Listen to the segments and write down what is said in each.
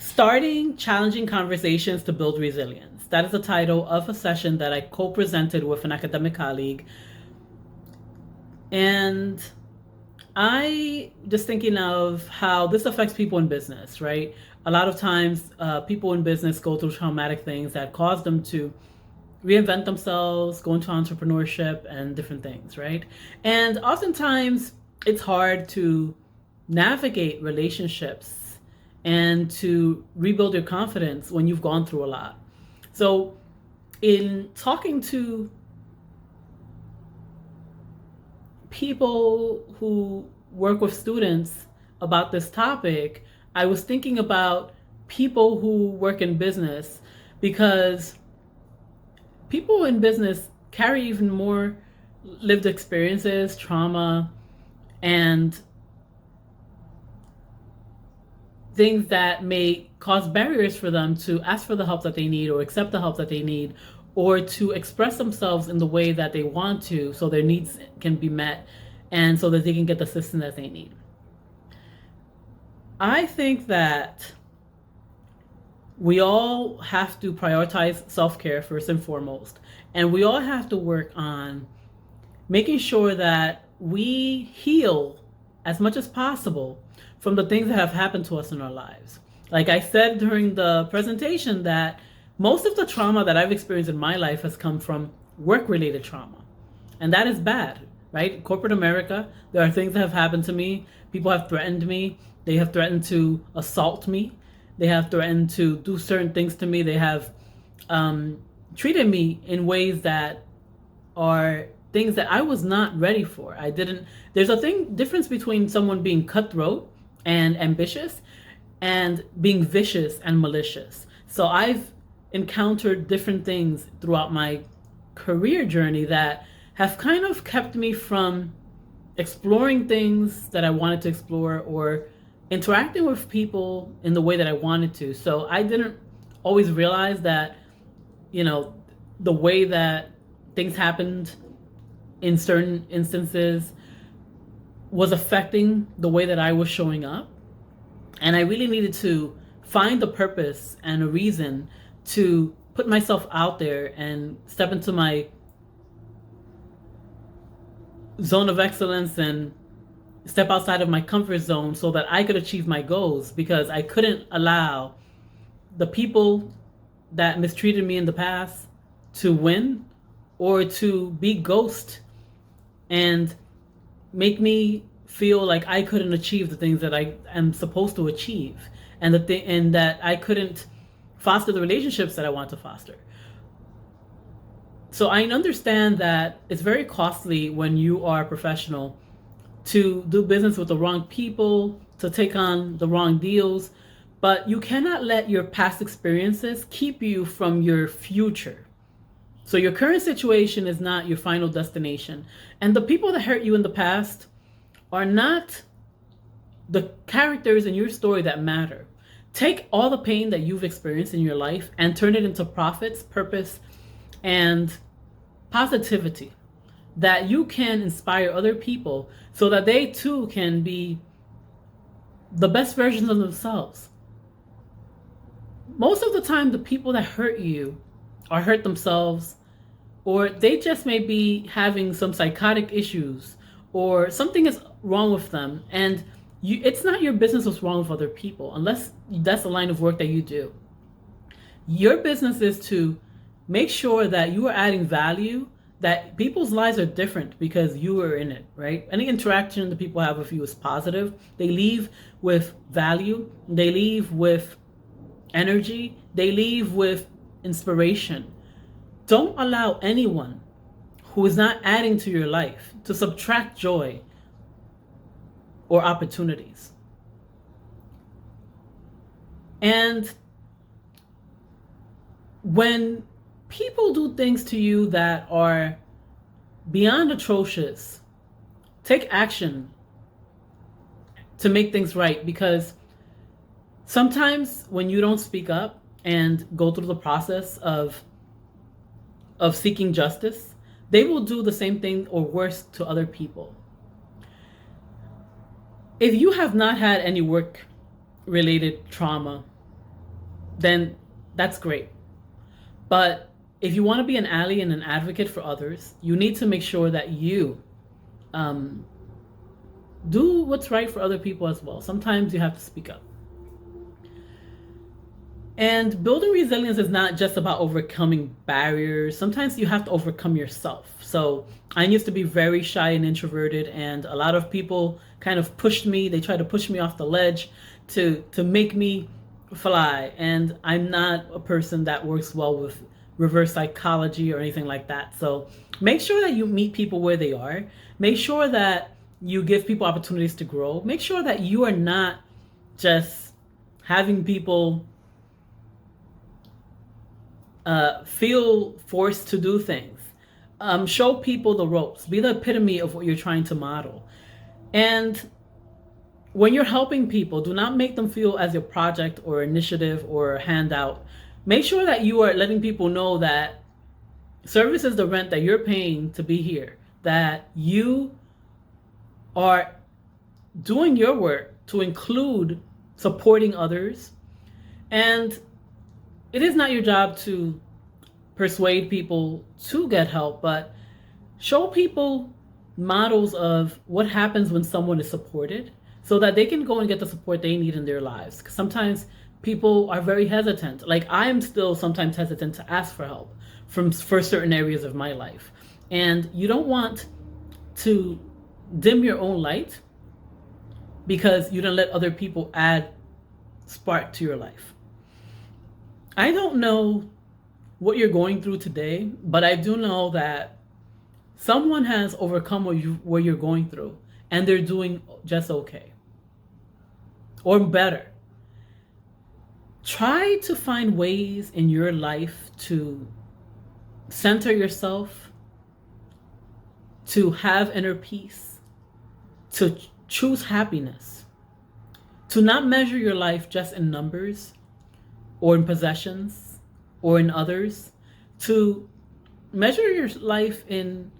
Starting Challenging Conversations to Build Resilience. That is the title of a session that I co-presented with an academic colleague. And I just thinking of how this affects people in business, right? A lot of times people in business go through traumatic things that cause them to reinvent themselves, go into entrepreneurship and different things, right? And oftentimes it's hard to navigate relationships and to rebuild your confidence when you've gone through a lot. So, in talking to people who work with students about this topic, I was thinking about people who work in business because people in business carry even more lived experiences, trauma, and things that may cause barriers for them to ask for the help that they need or accept the help that they need or to express themselves in the way that they want to so their needs can be met and so that they can get the assistance that they need. I think that we all have to prioritize self-care first and foremost, and we all have to work on making sure that we heal as much as possible from the things that have happened to us in our lives. Like I said during the presentation, that most of the trauma that I've experienced in my life has come from work-related trauma. And that is bad, right? Corporate America, there are things that have happened to me. People have threatened me. They have threatened to assault me. They have threatened to do certain things to me. They have treated me in ways that are things that I was not ready for. There's a difference between someone being cutthroat and ambitious and being vicious and malicious. So I've encountered different things throughout my career journey that have kind of kept me from exploring things that I wanted to explore or interacting with people in the way that I wanted to. So I didn't always realize that, the way that things happened in certain instances was affecting the way that I was showing up. And I really needed to find a purpose and a reason to put myself out there and step into my zone of excellence and step outside of my comfort zone so that I could achieve my goals, because I couldn't allow the people that mistreated me in the past to win or to be ghost and make me feel like I couldn't achieve the things that I am supposed to achieve, and that I couldn't foster the relationships that I want to foster. So I understand that it's very costly when you are a professional to do business with the wrong people, to take on the wrong deals, but you cannot let your past experiences keep you from your future. So your current situation is not your final destination. And the people that hurt you in the past are not the characters in your story that matter. Take all the pain that you've experienced in your life and turn it into profits, purpose, and positivity, that you can inspire other people so that they too can be the best versions of themselves. Most of the time, the people that hurt you or hurt themselves, or they just may be having some psychotic issues or something is wrong with them, and it's not your business what's wrong with other people unless that's the line of work that you do. Your business is to make sure that you are adding value, that people's lives are different because you are in it, right? Any interaction that people have with you is positive. They leave with value. They leave with energy. They leave with inspiration. Don't allow anyone who is not adding to your life to subtract joy or opportunities. And when people do things to you that are beyond atrocious, take action to make things right, because sometimes when you don't speak up and go through the process of seeking justice, they will do the same thing or worse to other people. If you have not had any work-related trauma, then that's great. But if you want to be an ally and an advocate for others, you need to make sure that you um, do what's right for other people as well. Sometimes you have to speak up. And building resilience is not just about overcoming barriers. Sometimes you have to overcome yourself. So I used to be very shy and introverted, and a lot of people kind of pushed me. They tried to push me off the ledge to make me fly. And I'm not a person that works well with reverse psychology or anything like that. So make sure that you meet people where they are. Make sure that you give people opportunities to grow. Make sure that you are not just having people feel forced to do things. Show people the ropes. Be the epitome of what you're trying to model. And when you're helping people, do not make them feel as your project or initiative or handout. Make sure that you are letting people know that service is the rent that you're paying to be here, that you are doing your work to include supporting others. And it is not your job to persuade people to get help, but show people models of what happens when someone is supported so that they can go and get the support they need in their lives. Because sometimes people are very hesitant. Like I am still sometimes hesitant to ask for help for certain areas of my life. And you don't want to dim your own light because you don't let other people add spark to your life. I don't know what you're going through today, but I do know that someone has overcome what you're going through, and they're doing just okay or better. Try to find ways in your life to center yourself, to have inner peace, to choose happiness, to not measure your life just in numbers or in possessions or in others, to measure your life in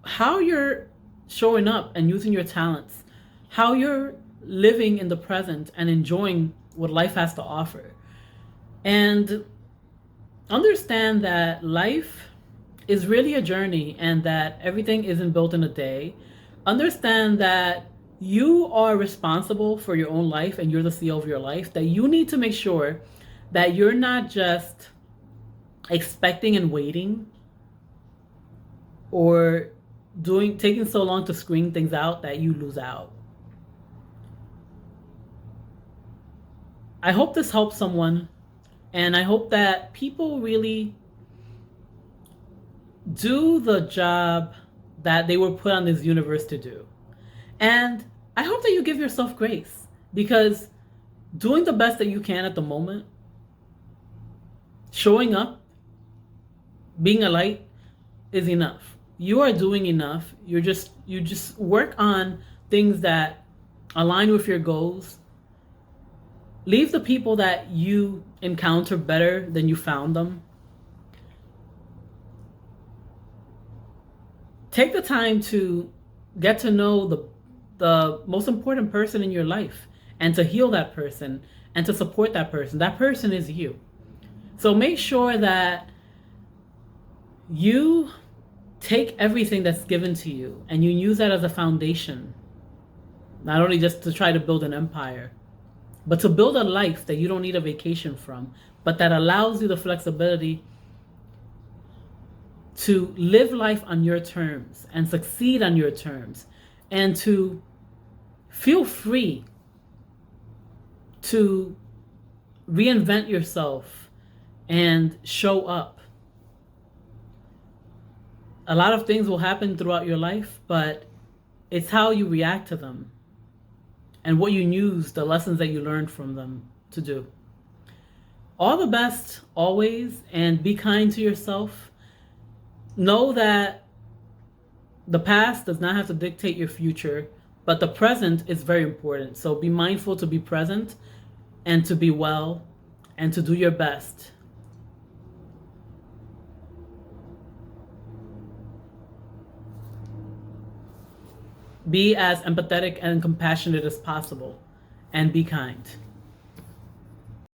how you're showing up and using your talents, how you're living in the present and enjoying what life has to offer. And understand that life is really a journey and that everything isn't built in a day. Understand that you are responsible for your own life and you're the CEO of your life, that you need to make sure that you're not just expecting and waiting or taking so long to screen things out that you lose out. I hope this helps someone, and I hope that people really do the job that they were put on this universe to do. And I hope that you give yourself grace, because doing the best that you can at the moment, showing up, being a light is enough. You are doing enough. You just work on things that align with your goals. Leave the people that you encounter better than you found them. Take the time to get to know the most important person in your life and to heal that person and to support that person. That person is you. So make sure that you take everything that's given to you and you use that as a foundation, not only just to try to build an empire, but to build a life that you don't need a vacation from, but that allows you the flexibility to live life on your terms and succeed on your terms, and to feel free to reinvent yourself and show up. A lot of things will happen throughout your life, but it's how you react to them and what you use, the lessons that you learned from them to do. All the best always, and be kind to yourself. Know that the past does not have to dictate your future, but the present is very important. So be mindful to be present and to be well and to do your best. Be as empathetic and compassionate as possible, and be kind.